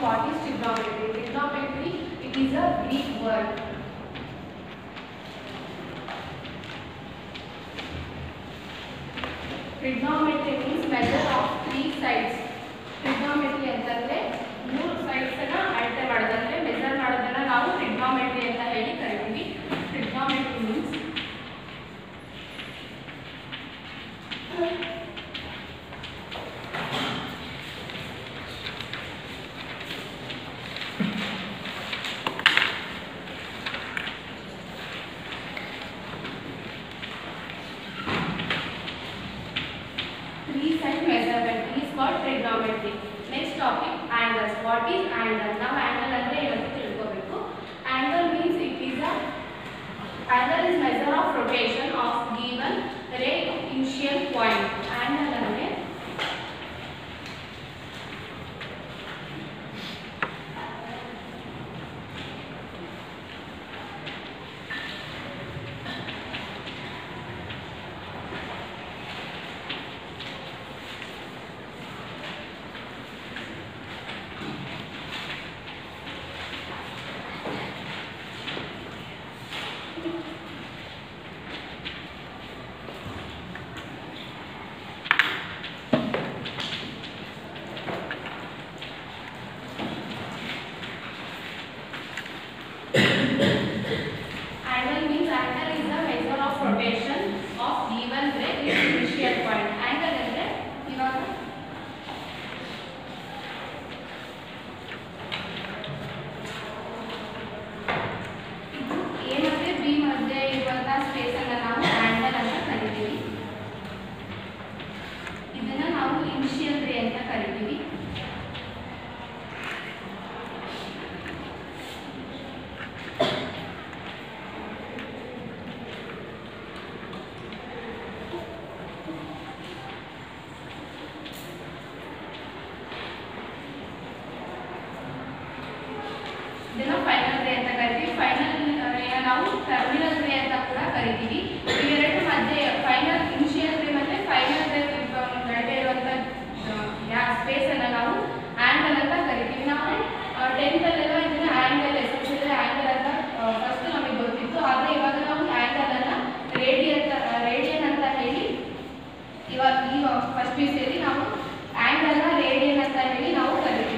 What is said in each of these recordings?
what is trigonometry. Trigonometry, it is a Greek word. Trigonometry means measure of three sides. Trigonometry ಅಂತಂದ್ರೆ ಮೂರು sides ಅನ್ನು ಅಳತೆ ಮಾಡೋದಂದ್ರೆ measure ಮಾಡೋದನ್ನ ನಾವು trigonometry ಅಂತ ಹೇಳಿ ಕರೀತೀವಿ. Trigonometry means three-side measurement is called trigonometry. Next topic, angles. What is angle? Now angle ಅಂದ್ರೆ ಇವತ್ತು ತಿಳ್ಕೋಬೇಕು. Angle means it is a angle is measure of rotation of given ray initial point. Angle ಅಂದ್ರೆ angle means angle is the measure of rotation of given ray initial point. Angle ಅಂದ್ರೆ ಇವಾಗ A ಮತ್ತೆ B ಮಧ್ಯೆ ಇರುವಂತ space ಅನ್ನು ನಾವು angle ಅಂತ ಕರೀತೀವಿ. ಇದನ್ನ ನಾವು ಇನಿಷಿಯಲ್ ರೇ ಅಂತ ಕರೀತೀವಿ. ಇದನ್ನ ಫೈನಲ್ ರೇ ಅಂತ ಕರಿತೀವಿ. ಫೈನಲ್ ರೇನ ನಾವು ಟರ್ಮಿನಲ್ ರೇ ಅಂತ ಕೂಡ ಕರಿತೀವಿ. ಇವೆರಡು ಮಧ್ಯೆ ಫೈನಲ್ ಇನಿಷಿಯಲ್ ರೇ ಮತ್ತೆ ಫೈನಲ್ ರೇ ನಡುವೆ ಇರುವಂತ ಸ್ಪೇಸ್ ಅನ್ನ ನಾವು ಆಂಗಲ್ ಅಂತ ಕರಿತೀವಿ. ನಾವು 10th ಅಲ್ಲೆಲ್ಲ ಇದನ್ನ ಆಂಗಲ್ ಎಸ್ಪೆಷಲಿ ಆಂಗಲ್ ಅಂತ ಫಸ್ಟ್ ನಮಗೆ ಗೊತ್ತಿತ್ತು. ಆದ್ರೆ ಇವಾಗ ನಾವು ಆಂಗಲ್ ಅನ್ನ ರೇಡಿಯನ್ ಅಂತ ಹೇಳಿ ಇವಾಗ ಈ ಫಸ್ಟ್ ಪೀಸಲ್ಲಿ ನಾವು ಆಂಗಲ್ ನ ರೇಡಿಯನ್ ಅಂತ ಹೇಳಿ ನಾವು ಕರಿತೀವಿ.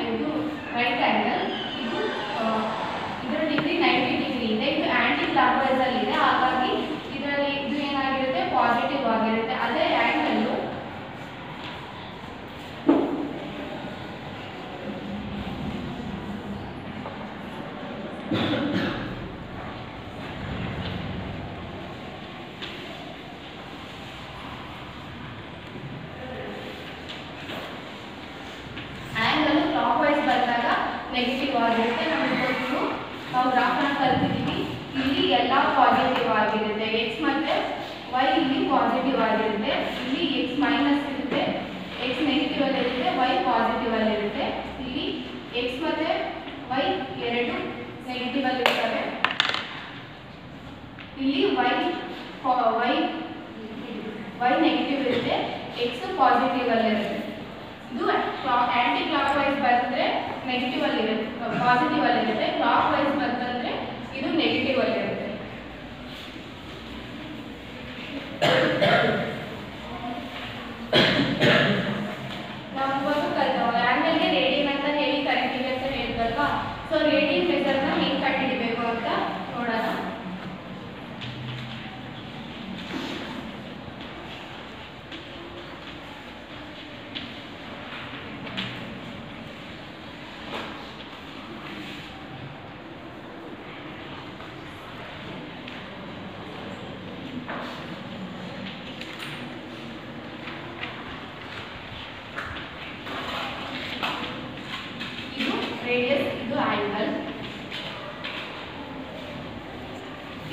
ಇದು ರೈಟ್ ಆಂಗಲ್, ಇದರ ಡಿಗ್ರಿ 90 ಡಿಗ್ರಿ ಇದೆ. ಇದು ಆಂಟಿ ಕ್ಲಾಕ್ ವೈಸ್ ಅಲ್ಲಿ ಇದೆ, ಹಾಗಾಗಿ ಇದರಲ್ಲಿ ಇದು ಏನಾಗಿರುತ್ತೆ ಪಾಸಿಟಿವ್ ಆಗಿರುತ್ತೆ. ಅದೇ ಆಂಗಲ್ ಕ್ಲಾಕ್ ವೈಸ್ ಬಂದಾಗ ನೆಗೆಟಿವ್ ಆಗಿರುತ್ತೆ. ನಮಗೆ ಗೊತ್ತು, ನಾವು ಗ್ರಾಫ್ ಅನ್ನು ಕಲ್ತಿದ್ದೀವಿ. ಇಲ್ಲಿ ಎಲ್ಲ ಪಾಸಿಟಿವ್ ಆಗಿರುತ್ತೆ. ಎಕ್ಸ್ ಮತ್ತೆ ವೈ ಇಲ್ಲಿ ಪಾಸಿಟಿವ್ ಆಗಿರುತ್ತೆ. ಇಲ್ಲಿ ಎಕ್ಸ್ ಮೈನಸ್ ಇರುತ್ತೆ, ಎಕ್ಸ್ ನೆಗೆಟಿವ್ ಅಲ್ಲಿ ಇರುತ್ತೆ, ವೈ ಪಾಸಿಟಿವ್ ಅಲ್ಲಿ ಇರುತ್ತೆ. ಇಲ್ಲಿ ಎಕ್ಸ್ ಮತ್ತೆ ವೈ ಎರಡು ನೆಗೆಟಿವ್ ಅಲ್ಲಿ ಇರ್ತವೆ. ಇಲ್ಲಿ ವೈ ನೆಗೆಟಿವ್ ಇರುತ್ತೆ, ಎಕ್ಸ್ ಪಾಸಿಟಿವ್ ಅಲ್ಲಿ ಇರುತ್ತೆ. ಇದು ಆಂಟಿ ಕ್ಲಾಕ್ ವೈಸ್ ಬಂದ್ರೆ ನೆಗೆಟಿವ್ ಅಲ್ಲಿ ಇರುತ್ತೆ, ಪಾಸಿಟಿವ್ ಅಲ್ಲಿ ಇರುತ್ತೆ. ಕ್ಲಾಕ್ ವೈಸ್ ಬಂತಂದ್ರೆ ಇದು ನೆಗೆಟಿವ್ ಅಲ್ಲಿ ಇರುತ್ತೆ. ನಾವು ಆಂಗಲ್ಗೆ ರೇಡಿಯನ್ ಅಂತ ಹೇಳಿ ಕರಿತೀವಿ ಅಂತ ಹೇಳಿದ್ವಲ್ವಾ. ಸೊ ರೇಡಿಯನ್ ಮೆಜರ್ನ ಹೆಂಗೆ ಕಂಡುಹಿಡಿಬೇಕು ಅಂತ ನೋಡೋಣ.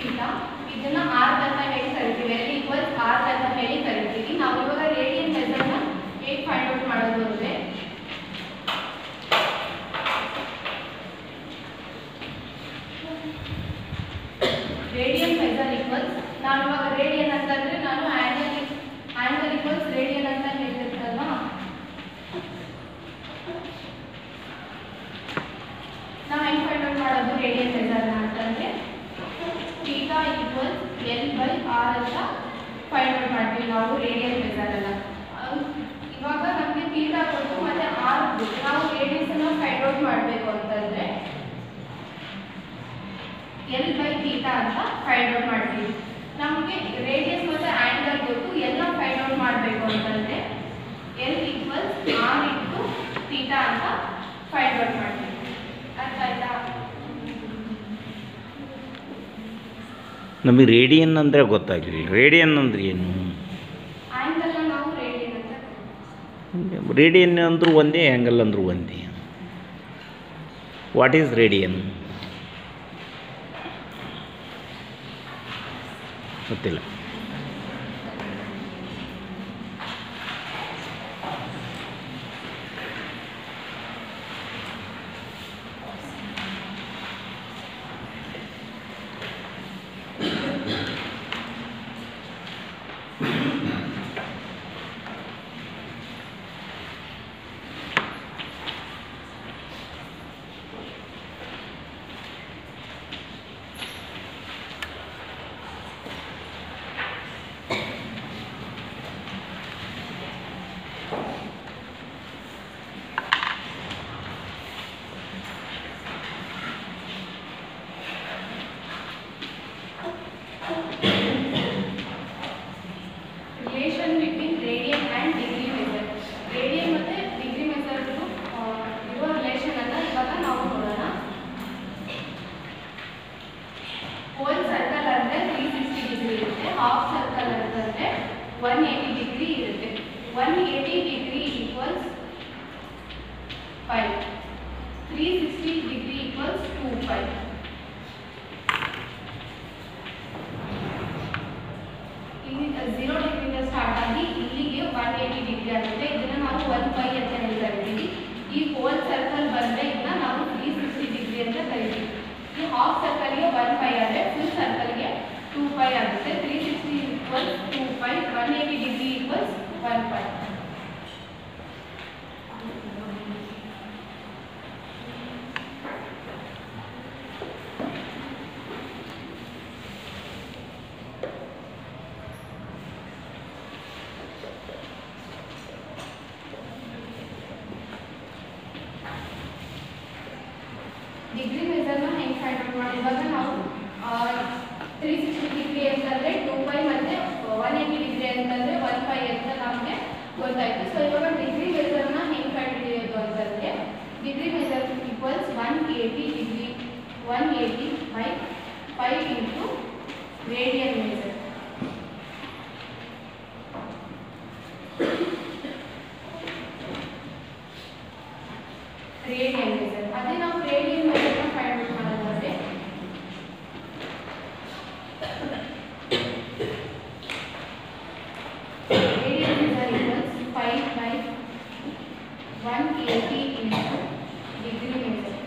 ಥೀಟಾ. ಇದನ್ನ ಆರ್ ಅಂತ ಹೇಳಿ ಕರಿತೀವಿ. ಎಲ್ ಈಕ್ವಲ್ಸ್ ಆರ್ ಅಂತ ಹೇಳಿ ಕರಿತೀವಿ. ನಾವು ಇವಾಗ ರೇಡಿಯನ್ ಮೆಥಡ್ನ ಹೇಗೆ ಫೈಂಡ್ ಔಟ್ ಮಾಡೋದು ಅಂದರೆ ರೇಡಿಯನ್ ಮೆಥಡ್ ಈಕ್ವಲ್ಸ್ ನಾನು ಇವಾಗ ರೇಡಿಯನ್ ಅಂತಂದ್ರೆ ನಾನು ಆಂಗಲ್ ಈಕ್ವಲ್ಸ್ ರೇಡಿಯನ್ ಅಂತ ಹೇಳಿರ್ತಲ್ವಾ, ನಾವು ಹೆಂಗೆ ಫೈಂಡ್ ಔಟ್ ಮಾಡೋದು ರೇಡಿಯನ್ ಮೆಥಡ್ನ ಅಂತಂದ್ರೆ theta equals L by R ಅಂತ ಫೈಂಡ್ ಔಟ್ ಮಾಡ್ತೀವಿ ನಾವು ರೇಡಿಯನ್ ಮೆಥಡ್ ಅಲ್ಲ. ಇವಾಗ ನಮಗೆ ಥೀಟಾ ಕೊಟ್ಟು ಮತ್ತೆ ಆರ್ ನಾವು ರೇಡಿಯಸ್ ಅನ್ನು ಫೈಂಡ್ ಔಟ್ ಮಾಡಬೇಕು ಅಂತಂದ್ರೆ ಎಲ್ ಬೈ ಥೀಟಾ ಅಂತ ಫೈಂಡ್ ಔಟ್ ಮಾಡ್ತೀವಿ. ನಮಗೆ ರೇಡಿಯಸ್ ಮತ್ತು ಆ್ಯಂಗಲ್ ಕೊಟ್ಟು ಎಲ್ಲ ಫೈಂಡ್ ಔಟ್ ಮಾಡಬೇಕು ಅಂತಂದರೆ L equals R into theta ಅಂತ ಫೈಂಡ್ ಔಟ್ ಮಾಡ್ತೀವಿ. ಅರ್ಥ ಆಯ್ತಾ? ನಮಗೆ ರೇಡಿಯನ್ ಅಂದರೆ ಗೊತ್ತಾಗಲಿಲ್ಲ. ರೇಡಿಯನ್ ಅಂದರೆ ಏನು? ಆ್ಯಂಗಲ್ನ ನಾವು ರೇಡಿಯನ್ ಅಂತ ರೇಡಿಯನ್ ಅಂದರೂ ಒಂದೇ, ಆ್ಯಂಗಲ್ ಅಂದರೂ ಒಂದೇ. What is radian? ಗೊತ್ತಿಲ್ಲ. Relation between radian and degree method. Radian ಮತ್ತು ಡಿಗ್ರಿ ಮೆಥಡ್ ಇರುವ ರಿಲೇಷನ್ ಅನ್ನು ಇವಾಗ ನಾವು ನೋಡೋಣ. ಹೋಲ್ ಸರ್ಕಲ್ ಅಂದರೆ 360 ಡಿಗ್ರಿ ಇರುತ್ತೆ. ಹಾಫ್ ಸರ್ಕಲ್ ಅಂತಂದರೆ 180 ಡಿಗ್ರಿ ಇರುತ್ತೆ. 180 ಡಿಗ್ರಿ ಈಕ್ವಲ್ಸ್ 5, 360 ಡಿಗ್ರಿ ಈಕ್ವಲ್ಸ್ 2π. ಇಲ್ಲಿ 0 ಡಿಗ್ರಿಯಿಂದ ಸ್ಟಾರ್ಟ್ ಆಗಿ ಇಲ್ಲಿಗೆ 180 ಡಿಗ್ರಿ ಆಗುತ್ತೆ. ಇದನ್ನು ನಾವು 1π ಅಂತ ಹೇಳಿ ಕರಿತೀವಿ. ಈ ಹೋಲ್ ಸರ್ಕಲ್ ಬಂದರೆ ಇದನ್ನ ನಾವು 360 ಡಿಗ್ರಿ ಅಂತ ಕರಿತೀವಿ. ಈ ಹಾಫ್ ಸರ್ಕಲ್ಗೆ 1π ಆದರೆ ಫುಲ್ ಸರ್ಕಲ್ಗೆ 2π ಆಗುತ್ತೆ. 360 ಈಕ್ವಲ್ಸ್ 2π, 180 ಡಿಗ್ರಿ ಈಕ್ವಲ್ಸ್ 1π. ಡಿಗ್ರಿ ಮೆಥಡ್ನ ಹೆಂಗೆ ಫೈಂಡ್ ಔಟ್ ಮಾಡಿ ಇವಾಗ ನಾವು 360 ಡಿಗ್ರಿ ಅಂತಂದರೆ 2π ಮತ್ತು 180 ಡಿಗ್ರಿ ಅಂತಂದರೆ 1π ಅಂತ ನಮಗೆ ಗೊತ್ತಾಯಿತು. ಸೊ ಇವಾಗ ಡಿಗ್ರಿ ಮೆಥಡ್ನ ಹೆಂಗೆ ಕಂಡುಹಿಡಿಯೋದು ಅಂತಂದರೆ degree method equals 180 degree 180 by 5 into radian method. Radian method ಅದೇ ನಾವು ರೇಡಿಯನ್ ಮೆಥಡ್ನ ಫೈಂಡ್ ಔಟ್ ಮಾಡೋದಾದರೆ radian method equals 5 by 180 into degree method.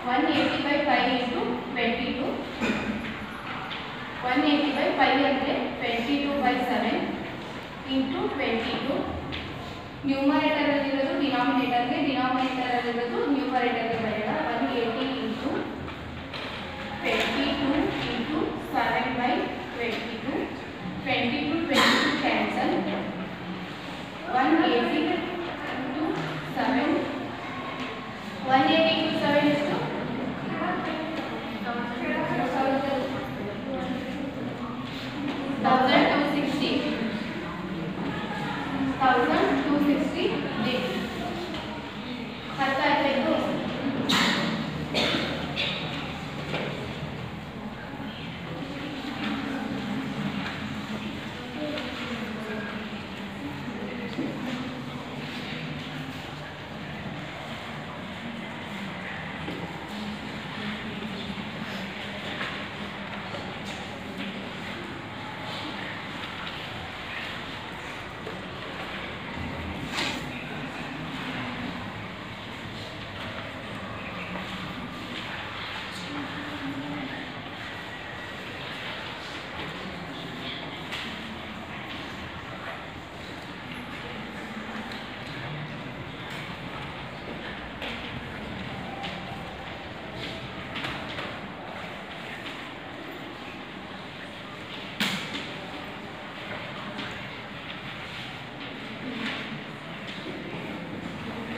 180 by 5 into 22. 180 by 5 ಅಂದರೆ 22 by 7 into 22. ನ್ಯೂಮರೇಟರ್ ಅಲ್ಲಿರೋದು ಡಿನಾಮಿನೇಟರ್ಗೆ, ಡಿನಾಮಿನೇಟರ್ ಅಲ್ಲಿರೋದು ನ್ಯೂಮರೇಟರ್ಗೆ ಬರೆಯೋಣ. 180 into 22 into 7 by 22. 22 cancel. 180 into 7. 180 into 7 is 1260. 1260 degree. ಅರ್ಥ ಆಯ್ತು?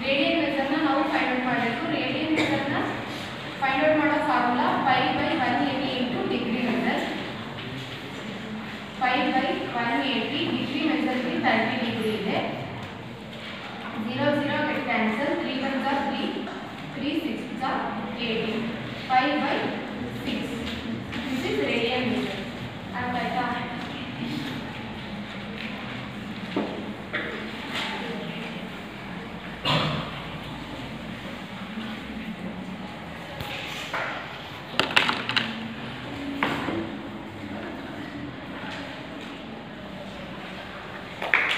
Radian ಮೆಥಡ್ನ ನಾವು ಫೈಂಡ್ ಔಟ್ ಮಾಡಬೇಕು. ರೇಡಿಯನ್ ಮೆಥಡ್ನ ಫೈಂಡ್ ಔಟ್ ಮಾಡೋ formula 5 by 180 into degree method. 5 by 180 degree ಮೆಥಡ್ಗೆ 30 ಡಿಗ್ರಿ ಇದೆ. 0 0 get cancel. 3 1s are 3, 3 6s are 18. 5 by 6. This is radian method. ಅರ್ಥ ಆಯ್ತಾ?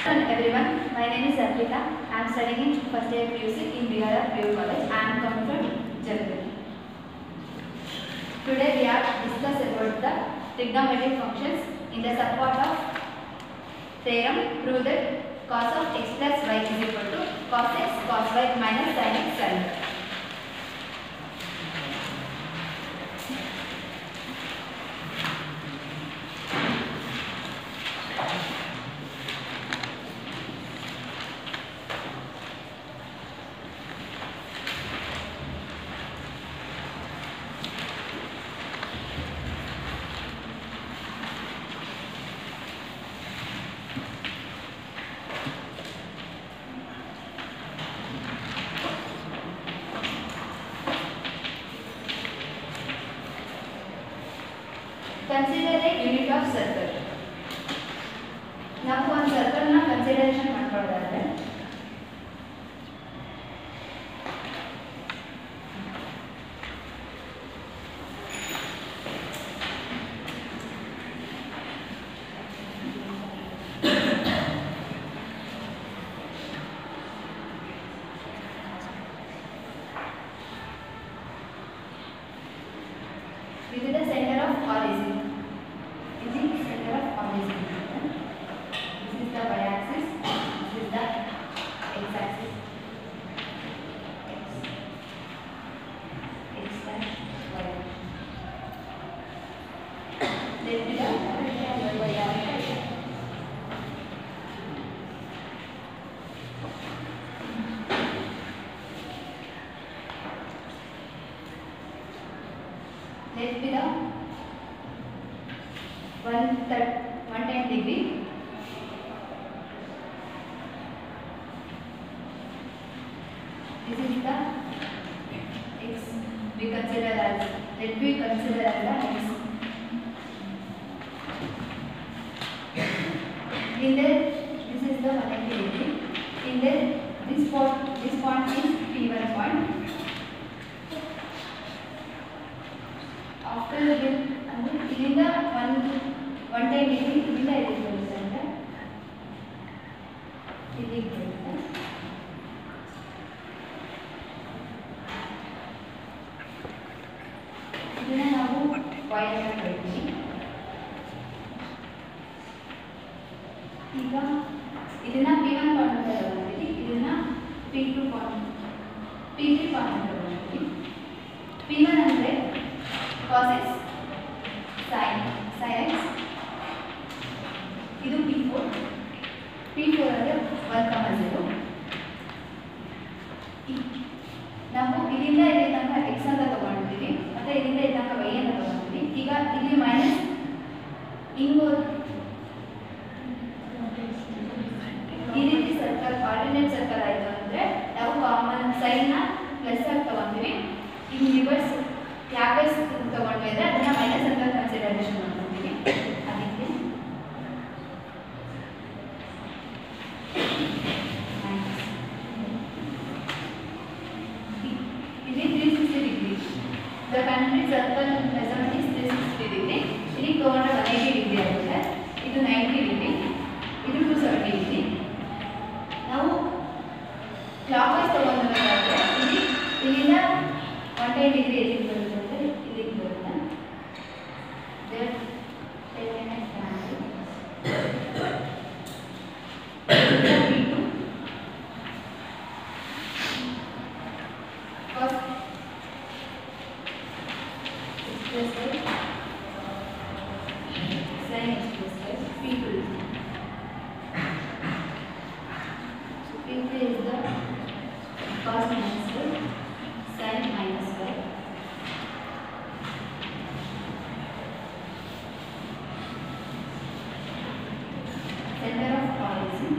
Hello everyone, my name is Arpita. I am studying in first year PUC in BRF PU College. I am coming from Jalgaon. Today we are discuss about the trigonometric functions. In the support of theorem, prove that cos of x plus y is equal to cos x cos y minus sin x sin y. Consider a unit of circle. ನಾವು ಒಂದು ಸರ್ಕಲ್ನ consideration ಮಾಡ್ಕೊಳ್ಳೋದಾದ್ರೆ this is the center of origin. This is center of origin. This is the y-axis. This is the x-axis. X dash y. Let me know y-axis. Let me know 110 degree. This is the x. We consider as let me consider as the x. In there, this is the 180 degree. In there, this point is P1 point. After the ಇಲ್ಲಿಂದ 110 degree ಇಲ್ಲಿಂದ ಇಲ್ಲಿಗೆ ಬರುತ್ತೆ ಅಂದರೆ ಇಲ್ಲಿಗೆ ಬರುತ್ತೆ. y ಅಂತ ಕರಿತೀನಿ. ಈಗ ಇದನ್ನ P1 ಪಾಯಿಂಟ್ ಅಂತ ತಗೊಂಡಿದ್ದೀನಿ, ಇದನ್ನ P2 ಪಾಯಿಂಟ್, P3 ಪಾಯಿಂಟ್ ಅಂತ ತಗೊಂಡಿದ್ದೀನಿ. P1 ಅಂದರೆ cos x sin x, ಇದು P4, P4 ಅಂದರೆ 1,0. ನಾವು ಇಲ್ಲಿಂದ ಇಲ್ಲಿ ತನಕ x ಅಂತ ತಗೊಂಡಿದ್ದೀವಿ, ಮತ್ತೆ ಇಲ್ಲಿಂದ ಇಲ್ಲಿ ತನಕ y ಅಂತ ತಗೊಂಡಿದ್ದೀವಿ. ಈಗ ಇಲ್ಲಿ ಮೈನಸ್ ಹಿಂಗೋ ಈ ರೀತಿ ಸರ್ಕಲ್ ಆರ್ಡಿನೇಟ್ ಸರ್ಕಲ್ ಆಯಿತು ಅಂದರೆ ನಾವು ಕಾಮನ್ ಸೈನ್ನ ಪ್ಲಸ್ ಆಗಿ ತಗೊಂತೀವಿ. ಇನ್ನು ರಿವರ್ಸ್ ಯಾಕೆ ತಗೊಂಡ್ವಿ ಅಂದರೆ ಅದನ್ನು ಮೈನಸ್ ಅಂತ ಕನ್ಸಿಡರೇಷನ್ ಮಾಡ್ಕೊತೀವಿ. ಅದಕ್ಕೆ ಇಲ್ಲಿ 360 degree, the complete circle measurement is 360 degree. ಇಲ್ಲಿ ತಗೊಂಡ್ರೆ 180 ಡಿಗ್ರಿ ಆಗುತ್ತೆ. ಇದು 90 ಡಿಗ್ರಿ, ಇದು 270 ಡಿಗ್ರಿ. ನಾವು ಕ್ಲಾಕ್ ವೈಸ್ ತಗೊಂಡ್ರೆ ಇಲ್ಲಿಂದ 110 ಡಿಗ್ರಿ ಎಲ್ಲಿಗೆ ಬರುತ್ತೆ ಅಂದರೆ ಇಲ್ಲಿಗೆ ಬರುತ್ತೆ. Center of origin.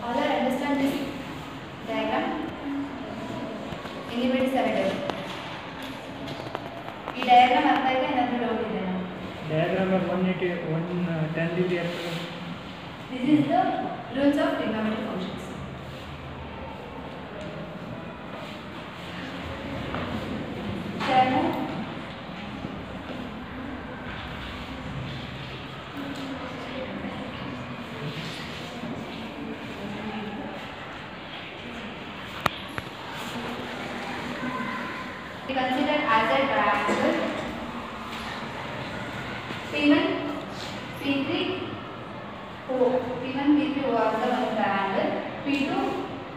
All are understand this diagram? Anybody have it? ಈ diagram ಅರ್ಥ ಆಯ್ತಾ? ಏನಾದರೂ ಡೌಟ್ ಇದೆಯಾ? Diagram of 180, 110 degree ಆಗ್ತದೆ. This is the rules of trigonometric functions. Consider as a triangle P1, P3, O. P1, P3, O as the one triangle. P2,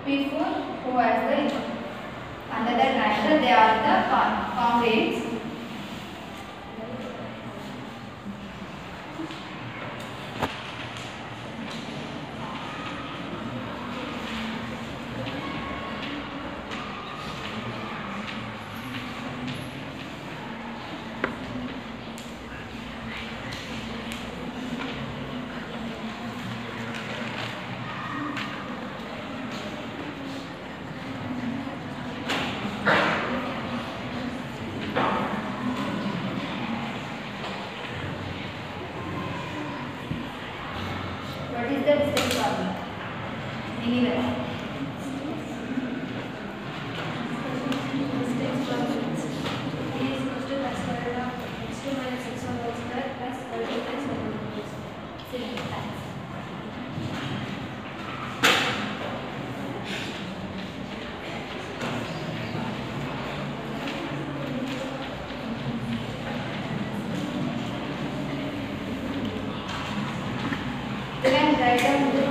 P4, O as the another triangle. They are the congruents. What is the distance formula? Anywhere. Distance formula is equal to x square of x2 minus x1 whole square plus y2 plus y1 whole square. Simple. Thanks. Then write down the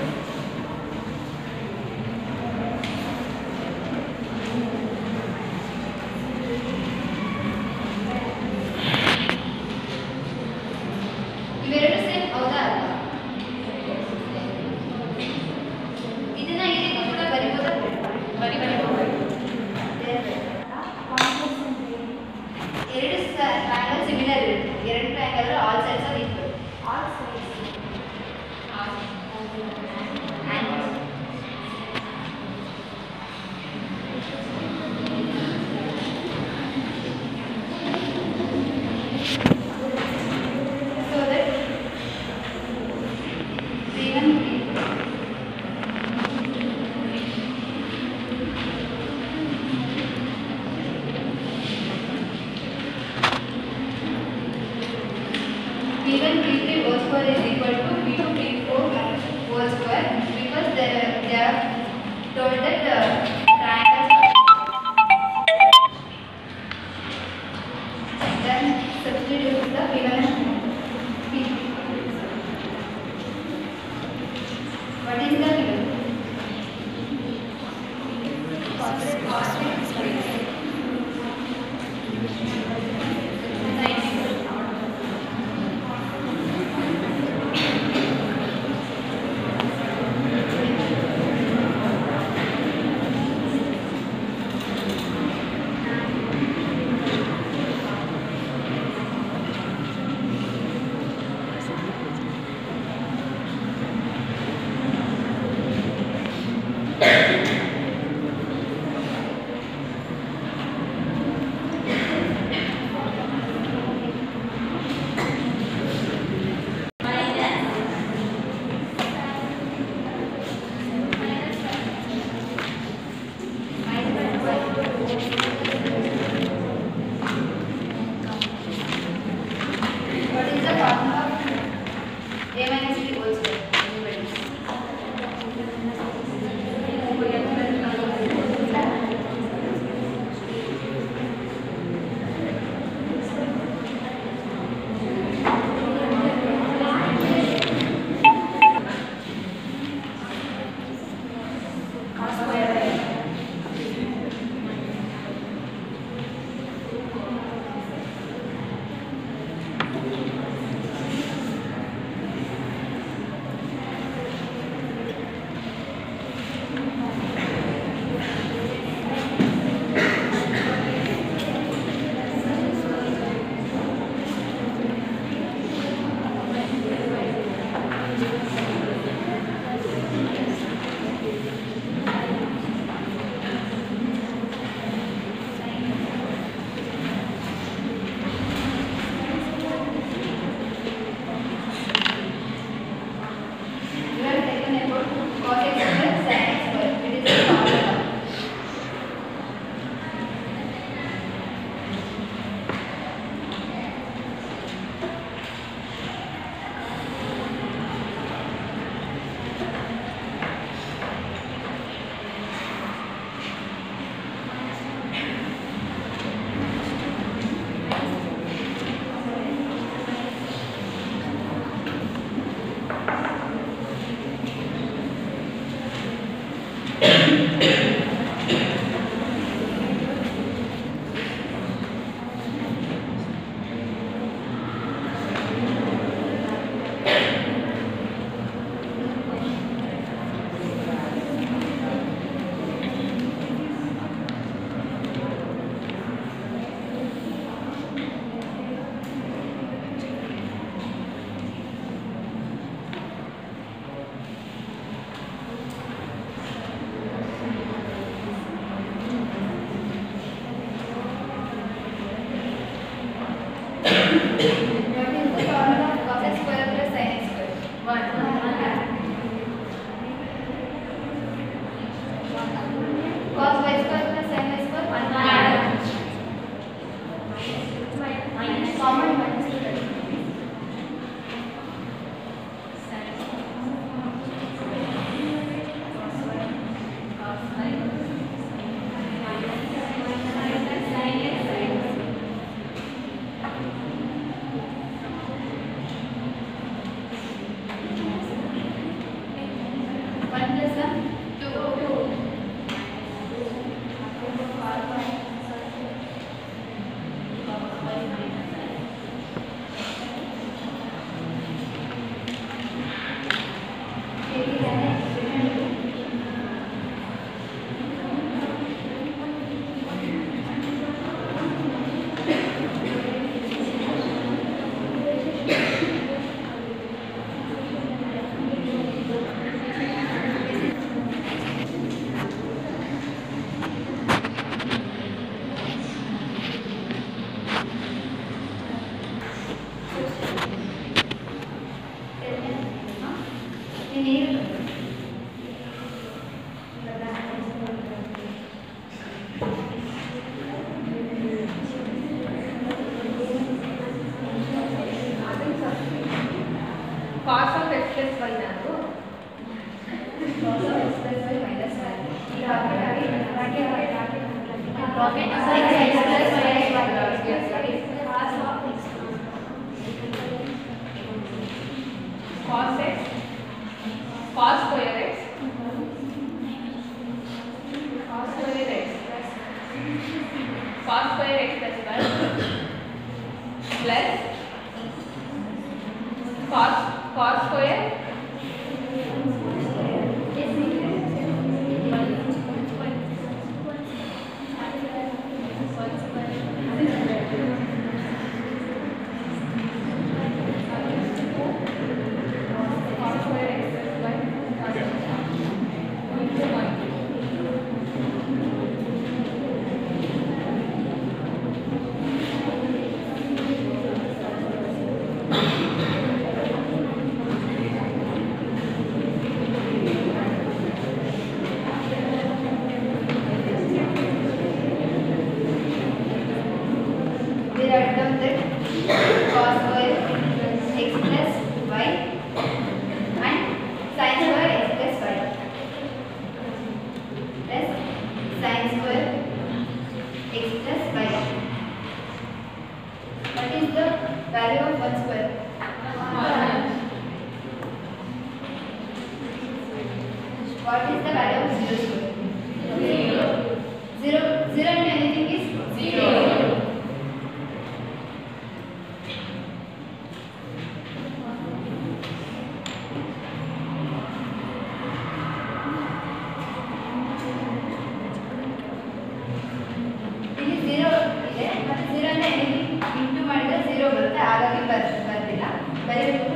1 plus 1 2 cos of x plus y ನಾನು cos of x plus y minus 1 ಈ rocket cos x cos square x cos square x plus 1 plus cos square What is the value of 0 square? 0. 0 and anything is 0. ಇಲ್ಲಿ 0 ಇದೆ ಮತ್ತು 0 ಅನ್ನು into ಮಾಡಿದ್ರೆ 0 ಬರುತ್ತೆ, ಹಾಗಾಗಿ ಬರ್ತಿಲ್ಲ. ಬರೀಬೇಕು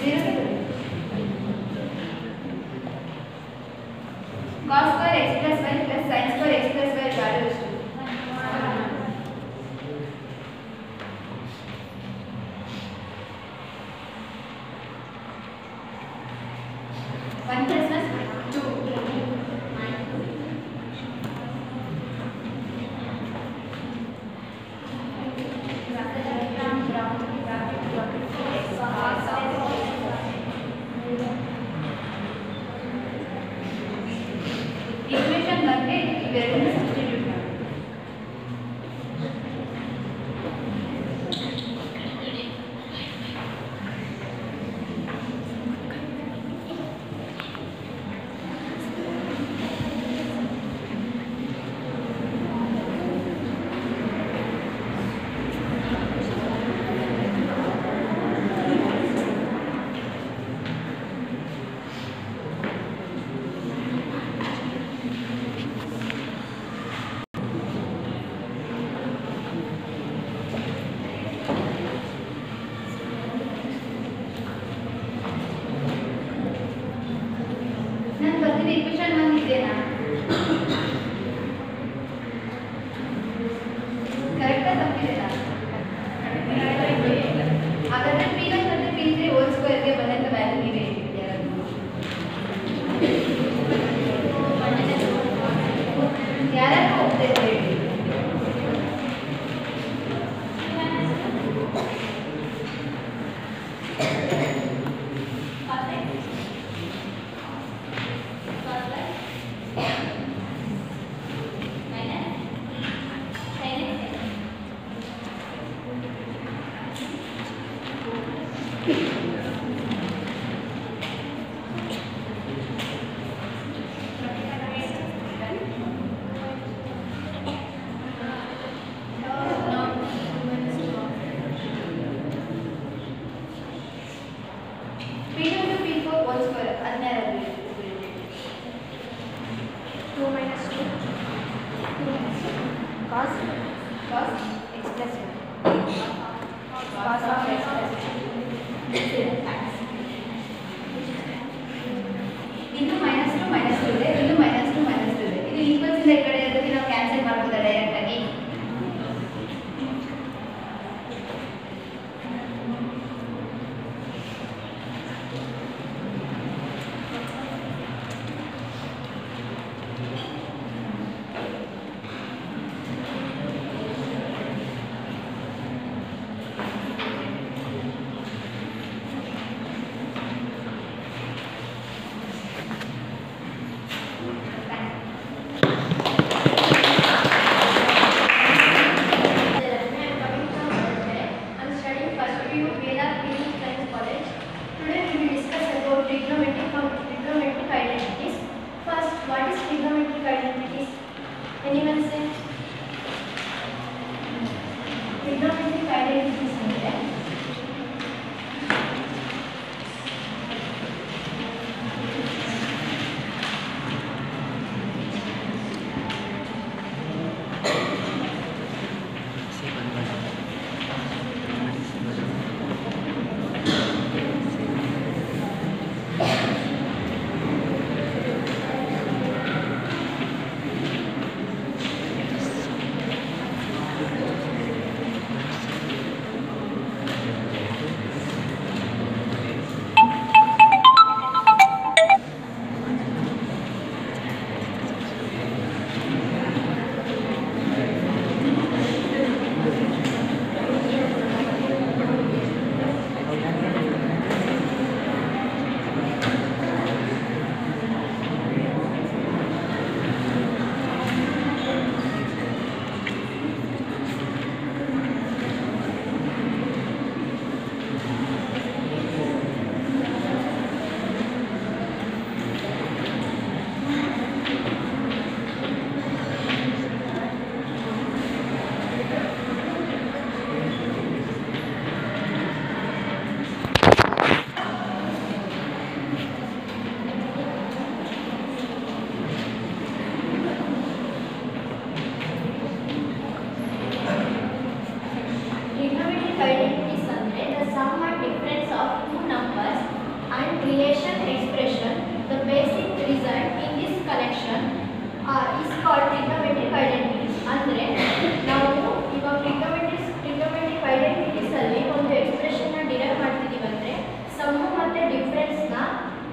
0 cos square x plus y plus sin square x plus y value is 2. 1 plus 1 2. Equation ಬಂದ್ರೆ ಇವೆರಡನ್ನು ಸಬ್ಸ್ಟಿಟ್ಯೂಟ್ ಮಾಡಿ. ನಾನು ಬರ್ತೀನಿ equation 1 ಇದೆನಾ? ಕರೆಕ್ಟಾ ತಪ್ಪಿದೆನಾ? ಹಾಗಾದ್ರೆ p1 ಮತ್ತು p3 ಹೋಲ್ ಸ್ಕ್ವೇರ್ ಗೆ ಬಂದಂತ ವ್ಯಾಲ್ಯೂ ನೀವೇ ಹೇಳ್ತೀರಾ? ಯಾರು ಹೋಗ್ತಾ ಹೇಳಿ. Cos x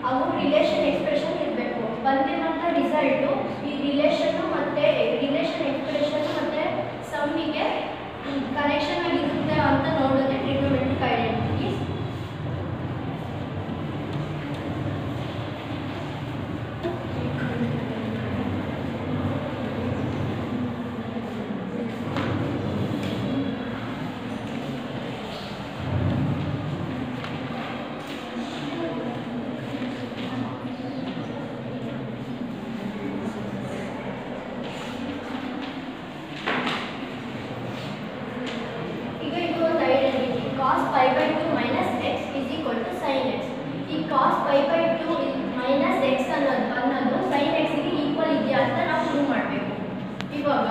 ಅವು ರಿಲೇಷನ್ ಎಕ್ಸ್ಪ್ರೆಷನ್ ಇರಬೇಕು. ಬಂದಿರುವಂಥ ರಿಸಲ್ಟು ಈ ರಿಲೇಷನ್ನು ಮತ್ತು ರಿಲೇಷನ್ ಎಕ್ಸ್ಪ್ರೆಷನ್ ಮತ್ತು ಸಮ್ಮಿಗೆ ಕನೆಕ್ಷನ್ ಆಗಿರುತ್ತೆ ಅಂತ ನೋಡೋದೇ trigonometric identities. cos pi by 2 minus x is equal to sin x. ಈ cos pi by 2 minus x ಅನ್ನೋದು sin x ಗೆ ಈಕ್ವಲ್ ಇದೆಯಾ ಅಂತ ನಾವು ಪ್ರೂವ್ ಮಾಡಬೇಕು. ಇವಾಗ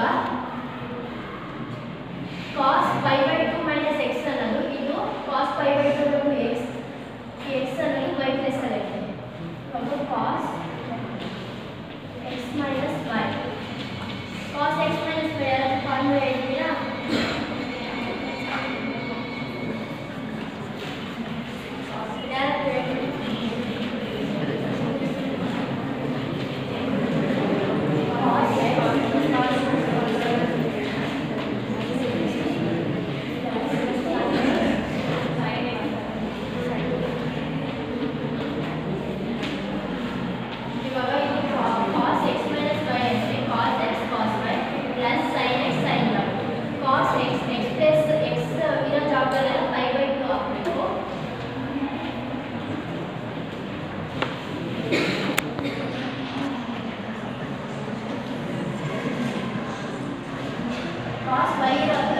cos pi by 2 minus x ಅನ್ನೋದು ಇದು cos pi by 2 ಅನ್ನೋದು x, ಈ x ಅನ್ನೋದು y ಪ್ಲಸ್ ಅಲ್ಲಿ ಇದೆ. ಇವಾಗ cos x minus y, cos x minus y ಯಾರಾದ್ರೂ ಫಾರ್ಮುಲಾ ಹೇಳ್ತೀರಾ? cos y ಇರೋದು